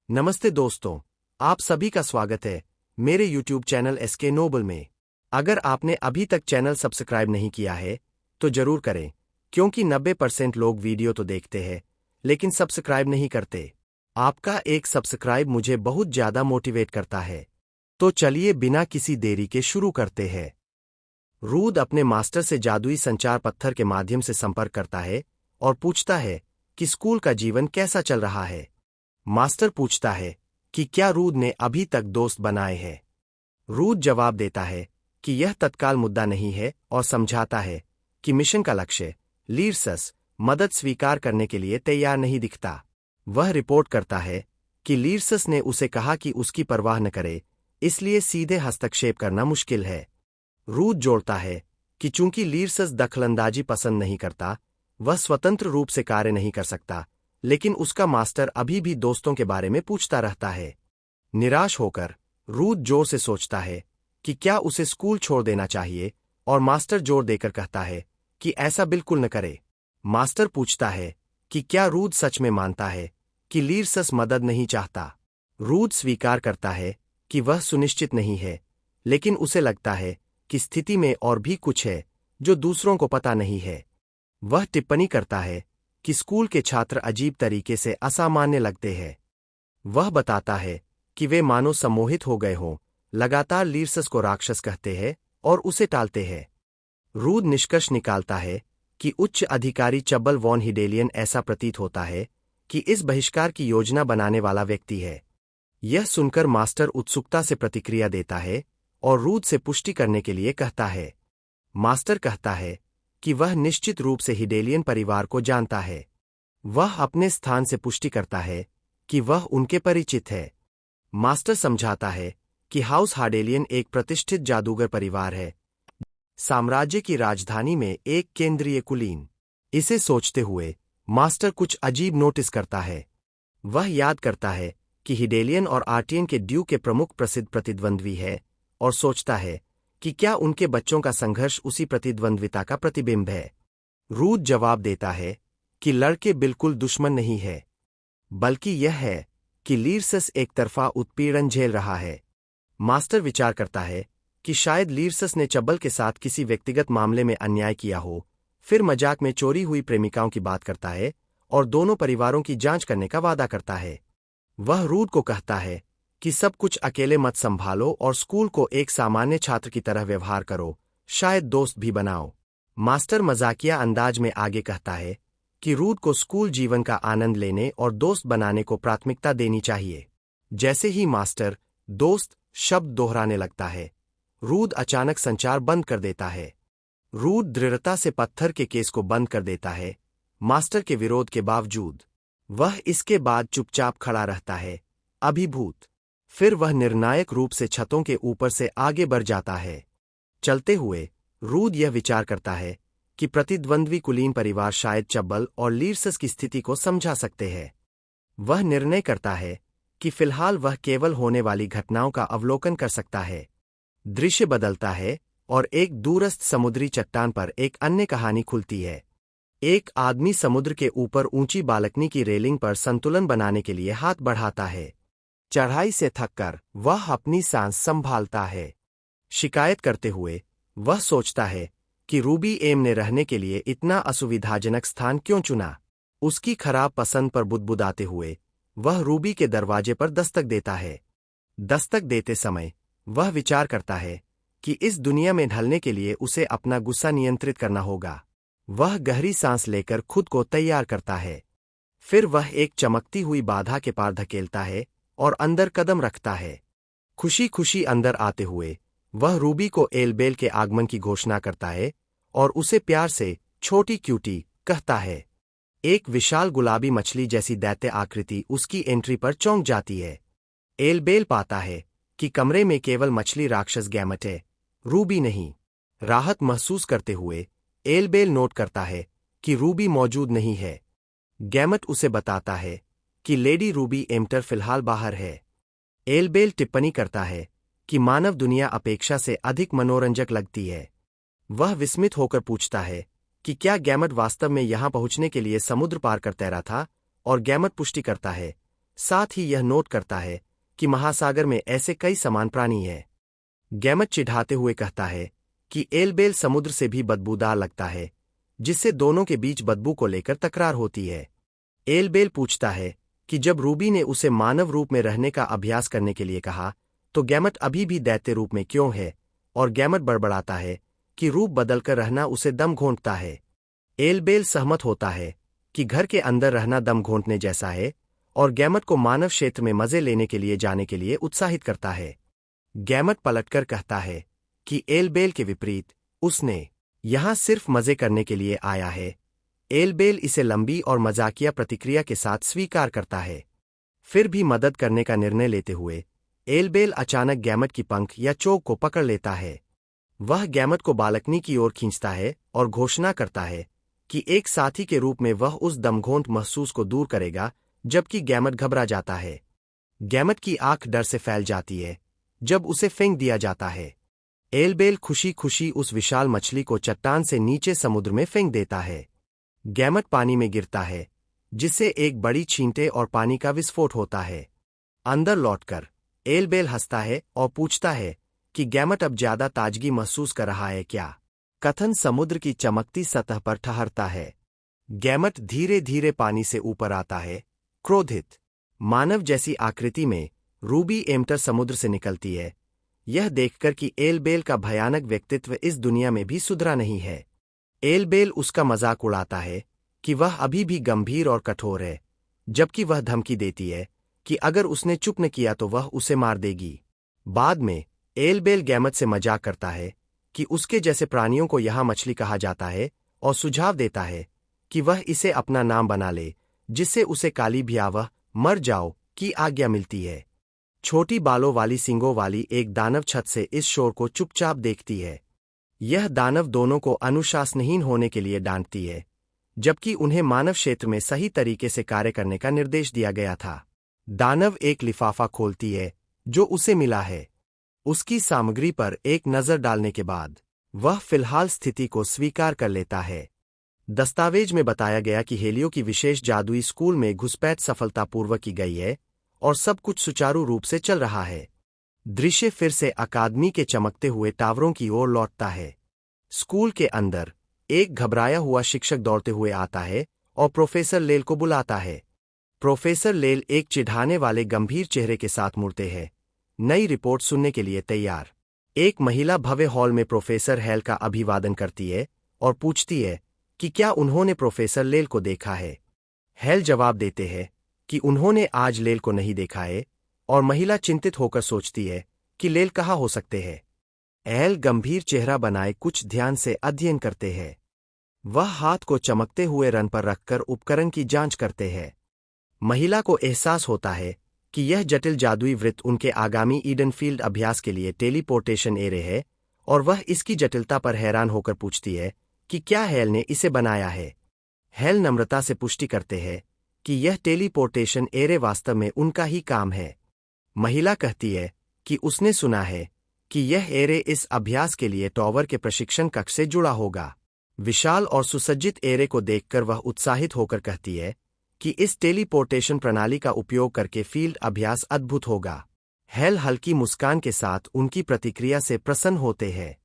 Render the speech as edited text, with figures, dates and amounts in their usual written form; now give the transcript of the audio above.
नमस्ते दोस्तों, आप सभी का स्वागत है मेरे YouTube चैनल एसके नोबल में। अगर आपने अभी तक चैनल सब्सक्राइब नहीं किया है तो जरूर करें, क्योंकि 90% लोग वीडियो तो देखते हैं लेकिन सब्सक्राइब नहीं करते। आपका एक सब्सक्राइब मुझे बहुत ज्यादा मोटिवेट करता है। तो चलिए बिना किसी देरी के शुरू करते हैं। रूद अपने मास्टर से जादुई संचार पत्थर के माध्यम से संपर्क करता है और पूछता है कि स्कूल का जीवन कैसा चल रहा है। मास्टर पूछता है कि क्या रूद ने अभी तक दोस्त बनाए हैं। रूद जवाब देता है कि यह तत्काल मुद्दा नहीं है और समझाता है कि मिशन का लक्ष्य लीरसस मदद स्वीकार करने के लिए तैयार नहीं दिखता। वह रिपोर्ट करता है कि लीरसस ने उसे कहा कि उसकी परवाह न करे, इसलिए सीधे हस्तक्षेप करना मुश्किल है। रूद जोड़ता है कि चूंकि लीरसस दखलंदाजी पसंद नहीं करता, वह स्वतंत्र रूप से कार्य नहीं कर सकता, लेकिन उसका मास्टर अभी भी दोस्तों के बारे में पूछता रहता है। निराश होकर रूद जोर से सोचता है कि क्या उसे स्कूल छोड़ देना चाहिए, और मास्टर जोर देकर कहता है कि ऐसा बिल्कुल न करे। मास्टर पूछता है कि क्या रूद सच में मानता है कि लीरसस मदद नहीं चाहता। रूद स्वीकार करता है कि वह सुनिश्चित नहीं है, लेकिन उसे लगता है कि स्थिति में और भी कुछ है जो दूसरों को पता नहीं है। वह टिप्पणी करता है कि स्कूल के छात्र अजीब तरीके से असामान्य लगते हैं। वह बताता है कि वे मानो सम्मोहित हो गए हों, लगातार लीरसस को राक्षस कहते हैं और उसे टालते हैं। रूद निष्कर्ष निकालता है कि उच्च अधिकारी चब्बल वॉन हिडेलियन ऐसा प्रतीत होता है कि इस बहिष्कार की योजना बनाने वाला व्यक्ति है। यह सुनकर मास्टर उत्सुकता से प्रतिक्रिया देता है और रूद से पुष्टि करने के लिए कहता है। मास्टर कहता है कि वह निश्चित रूप से हिडेलियन परिवार को जानता है। वह अपने स्थान से पुष्टि करता है कि वह उनके परिचित है। मास्टर समझाता है कि हाउस हार्डेलियन एक प्रतिष्ठित जादूगर परिवार है, साम्राज्य की राजधानी में एक केंद्रीय कुलीन। इसे सोचते हुए मास्टर कुछ अजीब नोटिस करता है। वह याद करता है कि हिडेलियन और आर्टियन के ड्यू के प्रमुख प्रसिद्ध प्रतिद्वंद्वी है, और सोचता है कि क्या उनके बच्चों का संघर्ष उसी प्रतिद्वंद्विता का प्रतिबिंब है। रूद जवाब देता है कि लड़के बिल्कुल दुश्मन नहीं है, बल्कि यह है कि लीरसस एक तरफा उत्पीड़न झेल रहा है। मास्टर विचार करता है कि शायद लीरसस ने चब्बल के साथ किसी व्यक्तिगत मामले में अन्याय किया हो, फिर मजाक में चोरी हुई प्रेमिकाओं की बात करता है और दोनों परिवारों की जांच करने का वादा करता है। वह रूद को कहता है कि सब कुछ अकेले मत संभालो और स्कूल को एक सामान्य छात्र की तरह व्यवहार करो, शायद दोस्त भी बनाओ। मास्टर मजाकिया अंदाज में आगे कहता है कि रूद को स्कूल जीवन का आनंद लेने और दोस्त बनाने को प्राथमिकता देनी चाहिए। जैसे ही मास्टर दोस्त शब्द दोहराने लगता है, रूद अचानक संचार बंद कर देता है। रूद दृढ़ता से पत्थर के केस को बंद कर देता है, मास्टर के विरोध के बावजूद। वह इसके बाद चुपचाप खड़ा रहता है, अभिभूत। फिर वह निर्णायक रूप से छतों के ऊपर से आगे बढ़ जाता है। चलते हुए रूद यह विचार करता है कि प्रतिद्वंद्वी कुलीन परिवार शायद चब्बल और लीरसस की स्थिति को समझा सकते हैं। वह निर्णय करता है कि फिलहाल वह केवल होने वाली घटनाओं का अवलोकन कर सकता है। दृश्य बदलता है और एक दूरस्थ समुद्री चट्टान पर एक अन्य कहानी खुलती है। एक आदमी समुद्र के ऊपर ऊंची बालकनी की रेलिंग पर संतुलन बनाने के लिए हाथ बढ़ाता है। चढ़ाई से थककर वह अपनी सांस संभालता है। शिकायत करते हुए वह सोचता है कि रूबी एम ने रहने के लिए इतना असुविधाजनक स्थान क्यों चुना। उसकी खराब पसंद पर बुदबुदाते हुए वह रूबी के दरवाजे पर दस्तक देता है। दस्तक देते समय वह विचार करता है कि इस दुनिया में ढलने के लिए उसे अपना गुस्सा नियंत्रित करना होगा। वह गहरी सांस लेकर खुद को तैयार करता है। फिर वह एक चमकती हुई बाधा के पार धकेलता है और अंदर कदम रखता है। खुशी खुशी अंदर आते हुए वह रूबी को एलबेल के आगमन की घोषणा करता है और उसे प्यार से छोटी क्यूटी कहता है। एक विशाल गुलाबी मछली जैसी दैत्य आकृति उसकी एंट्री पर चौंक जाती है। एलबेल पाता है कि कमरे में केवल मछली राक्षस गैमट है, रूबी नहीं। राहत महसूस करते हुए एलबेल नोट करता है कि रूबी मौजूद नहीं है। गैमट उसे बताता है कि लेडी रूबी एम्टर फिलहाल बाहर है। एलबेल टिप्पणी करता है कि मानव दुनिया अपेक्षा से अधिक मनोरंजक लगती है। वह विस्मित होकर पूछता है कि क्या गैमट वास्तव में यहां पहुंचने के लिए समुद्र पार कर तैरा था, और गैमट पुष्टि करता है साथ ही यह नोट करता है कि महासागर में ऐसे कई समान प्राणी हैं। गैमट चिढ़ाते हुए कहता है कि एलबेल समुद्र से भी बदबूदार लगता है, जिससे दोनों के बीच बदबू को लेकर तकरार होती है। एलबेल पूछता है कि जब रूबी ने उसे मानव रूप में रहने का अभ्यास करने के लिए कहा, तो गैमट अभी भी दैत्य रूप में क्यों है, और गैमट बड़बड़ाता है कि रूप बदलकर रहना उसे दम घोंटता है। एलबेल सहमत होता है कि घर के अंदर रहना दम घोंटने जैसा है, और गैमट को मानव क्षेत्र में मजे लेने के लिए जाने के लिए उत्साहित करता है। गैमट पलटकर कहता है कि एलबेल के विपरीत उसने यहां सिर्फ मजे करने के लिए आया है। एलबेल इसे लंबी और मजाकिया प्रतिक्रिया के साथ स्वीकार करता है। फिर भी मदद करने का निर्णय लेते हुए एलबेल अचानक गैमट की पंख या चोग को पकड़ लेता है। वह गैमट को बालकनी की ओर खींचता है और घोषणा करता है कि एक साथी के रूप में वह उस दमघोंट महसूस को दूर करेगा, जबकि गैमट घबरा जाता है। गैमट की आंख डर से फैल जाती है जब उसे फेंक दिया जाता है। एलबेल खुशी खुशी उस विशाल मछली को चट्टान से नीचे समुद्र में फेंक देता है। गैमट पानी में गिरता है, जिससे एक बड़ी छींटे और पानी का विस्फोट होता है। अंदर लौटकर एलबेल हंसता है और पूछता है कि गैमट अब ज्यादा ताजगी महसूस कर रहा है क्या। कथन समुद्र की चमकती सतह पर ठहरता है। गैमट धीरे धीरे पानी से ऊपर आता है, क्रोधित मानव जैसी आकृति में। रूबी एम्टर समुद्र से निकलती है, यह देखकर कि एलबेल का भयानक व्यक्तित्व इस दुनिया में भी सुधरा नहीं है। एलबेल उसका मजाक उड़ाता है कि वह अभी भी गंभीर और कठोर है, जबकि वह धमकी देती है कि अगर उसने चुप न किया तो वह उसे मार देगी। बाद में एलबेल गैमट से मजाक करता है कि उसके जैसे प्राणियों को यहाँ मछली कहा जाता है, और सुझाव देता है कि वह इसे अपना नाम बना ले, जिससे उसे काली भयावह मर जाओ की आज्ञा मिलती है। छोटी बालों वाली सींगों वाली एक दानव छत से इस शोर को चुपचाप देखती है। यह दानव दोनों को अनुशासनहीन होने के लिए डांटती है, जबकि उन्हें मानव क्षेत्र में सही तरीके से कार्य करने का निर्देश दिया गया था। दानव एक लिफाफा खोलती है जो उसे मिला है। उसकी सामग्री पर एक नजर डालने के बाद वह फिलहाल स्थिति को स्वीकार कर लेता है। दस्तावेज में बताया गया कि हेलियो की विशेष जादुई स्कूल में घुसपैठ सफलतापूर्वक की गई है और सब कुछ सुचारू रूप से चल रहा है। दृश्य फिर से अकादमी के चमकते हुए टावरों की ओर लौटता है। स्कूल के अंदर एक घबराया हुआ शिक्षक दौड़ते हुए आता है और प्रोफेसर लेल को बुलाता है। प्रोफेसर लेल एक चिढ़ाने वाले गंभीर चेहरे के साथ मुड़ते हैं, नई रिपोर्ट सुनने के लिए तैयार। एक महिला भव्य हॉल में प्रोफेसर हेल का अभिवादन करती है और पूछती है कि क्या उन्होंने प्रोफेसर लेल को देखा है। हेल जवाब देते हैं कि उन्होंने आज लेल को नहीं देखा है, और महिला चिंतित होकर सोचती है कि लेल कहाँ हो सकते हैं। हेल गंभीर चेहरा बनाए कुछ ध्यान से अध्ययन करते हैं। वह हाथ को चमकते हुए रन पर रखकर उपकरण की जांच करते हैं। महिला को एहसास होता है कि यह जटिल जादुई वृत्त उनके आगामी ईडन फील्ड अभ्यास के लिए टेलीपोर्टेशन एरे है, और वह इसकी जटिलता पर हैरान होकर पूछती है कि क्या हेल ने इसे बनाया है। हेल नम्रता से पुष्टि करते हैं कि यह टेलीपोर्टेशन एरे वास्तव में उनका ही काम है। महिला कहती है कि उसने सुना है कि यह एरे इस अभ्यास के लिए टॉवर के प्रशिक्षण कक्ष से जुड़ा होगा। विशाल और सुसज्जित एरे को देखकर वह उत्साहित होकर कहती है कि इस टेलीपोर्टेशन प्रणाली का उपयोग करके फील्ड अभ्यास अद्भुत होगा। हेल हल्की मुस्कान के साथ उनकी प्रतिक्रिया से प्रसन्न होते हैं।